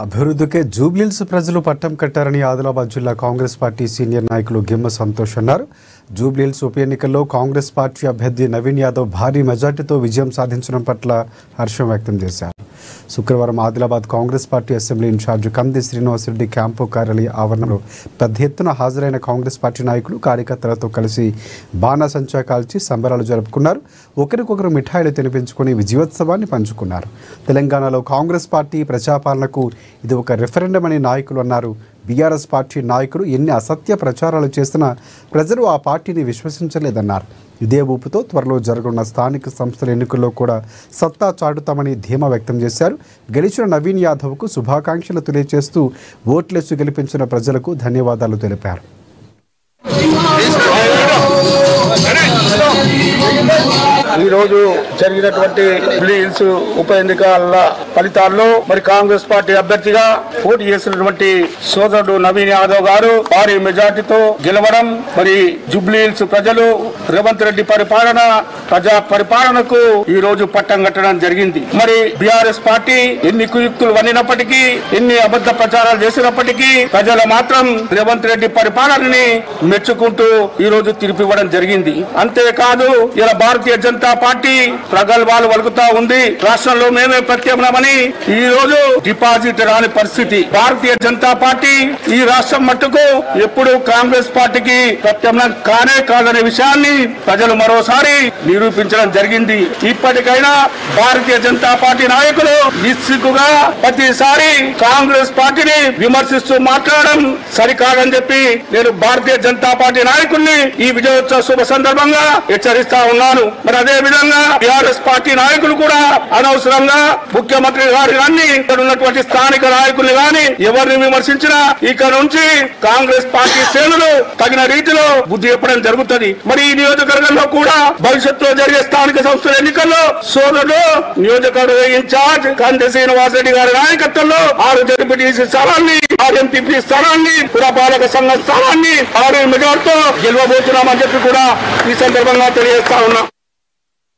అభివృద్ధికే జూబ్లీహిల్స్ ప్రజలు పట్టం కట్టారని ఆదిలాబాద్ జిల్లా కాంగ్రెస్ పార్టీ సీనియర్ నాయకులు గిమ్మ సంతోష్ అన్నారు. జూబ్లీహిల్స్ ఉప ఎన్నికల్లో కాంగ్రెస్ పార్టీ అభ్యర్థి నవీన్ యాదవ్ భారీ మెజార్టీతో విజయం సాధించడం పట్ల హర్షం వ్యక్తం చేశారు. శుక్రవారం Adilabad Congress party assembly incharge Kandi Srinivasareddy camp కార్యాలయ ఆవరణలో పెద్ద ఎత్తున హాజరైన కాంగ్రెస్ పార్టీ నాయకులు కార్యకర్తలతో కలిసి బాణాసంచా కాల్చి సంబరాలు జరుపుకున్నారు. ఒకరికొకరు మిఠాయిలు తినిపించుకుని విజయోత్సవాన్ని పంచుకున్నారు. తెలంగాణలో కాంగ్రెస్ పార్టీ ప్రజాపాలనకు ఇది ఒక రెఫరెండం అని నాయకులు అన్నారు. బీఆర్ఎస్ పార్టీ నాయకులు ఎన్ని అసత్య ప్రచారాలు చేసినా ప్రజలు ఆ పార్టీని విశ్వసించలేదన్నారు. ఇదే ఊపుతో త్వరలో జరగనున్న స్థానిక సంస్థల ఎన్నికల్లో కూడా సత్తా చాటుతామని ధీమా వ్యక్తం చేశారు. గెలిచిన నవీన్ యాదవ్కు శుభాకాంక్షలు తెలియజేస్తూ ఓట్లేసి గెలిపించిన ప్రజలకు ధన్యవాదాలు తెలిపారు. ఈ రోజు జరిగినటువంటి జూబ్లీహిల్స్ ఉప ఎన్నికల ఫలితాల్లో మరి కాంగ్రెస్ పార్టీ అభ్యర్థిగా పోటీ చేసినటువంటి సోదరుడు నవీన్ యాదవ్ గారు భారీ మెజార్టీతో గెలవడం, మరి జూబ్లీహిల్స్ ప్రజలు రేవంత్ రెడ్డి ప్రజా పరిపాలనకు ఈ రోజు పట్టం కట్టడం జరిగింది. మరి బీఆర్ఎస్ పార్టీ ఎన్ని కుయుక్తులు వన్నినప్పటికీ, ఎన్ని అబద్ధ ప్రచారాలు చేసినప్పటికీ ప్రజలు మాత్రం రేవంత్ రెడ్డి పరిపాలనని మెచ్చుకుంటూ ఈ రోజు తీర్పు ఇవ్వడం జరిగింది. అంతేకాదు ఇలా భారతీయ జనతా పార్టీ ప్రగల్భాలు వలుకుతా ఉంది. రాష్ట్రంలో మేమే ప్రత్యామ్నాయమని ఈ రోజు డిపాజిట్ రాని పరిస్థితి. భారతీయ జనతా పార్టీ ఈ రాష్ట్రం మట్టుకు ఎప్పుడు కాంగ్రెస్ పార్టీకి ప్రత్యామ్నాయం కానే కాదనే విషయాన్ని ప్రజలు మరోసారి నిరూపించడం జరిగింది. ఇప్పటికైనా భారతీయ జనతా పార్టీ నాయకులు నిస్సిగ్గుగా ప్రతిసారి కాంగ్రెస్ పార్టీని విమర్శిస్తూ మాట్లాడడం సరికాదని చెప్పి నేను భారతీయ జనతా పార్టీ నాయకుల్ని ఈ విజయోత్సవ శుభ సందర్భంగా హెచ్చరిస్తా ఉన్నాను. మరి అదే విధంగా బీఆర్ఎస్ పార్టీ నాయకులు కూడా అనవసరంగా ముఖ్యమంత్రి గారు కానీ ఇక్కడ ఉన్నటువంటి స్థానిక నాయకుల్ని కానీ ఎవరిని విమర్శించినా ఇక నుంచి కాంగ్రెస్ పార్టీ శ్రేణులు తగిన రీతిలో బుద్ధి చెప్పడం జరుగుతుంది. మరి ఈ నియోజకవర్గంలో కూడా భవిష్యత్తులో జరిగే స్థానిక సంస్థల ఎన్నికల్లో సోదరుడు నియోజకవర్గ ఇన్ఛార్జ్ కంది శ్రీనివాసరెడ్డి గారి నాయకత్వంలో 6 జడ్పీటీసీ స్థానాన్ని, 6 ఎంపీపీ స్థానాన్ని, పురపాలక సంఘ స్థానాన్ని 6 మెజార్టీతో గెలవబోతున్నామని చెప్పి కూడా ఈ సందర్భంగా తెలియజేస్తా ఉన్నా.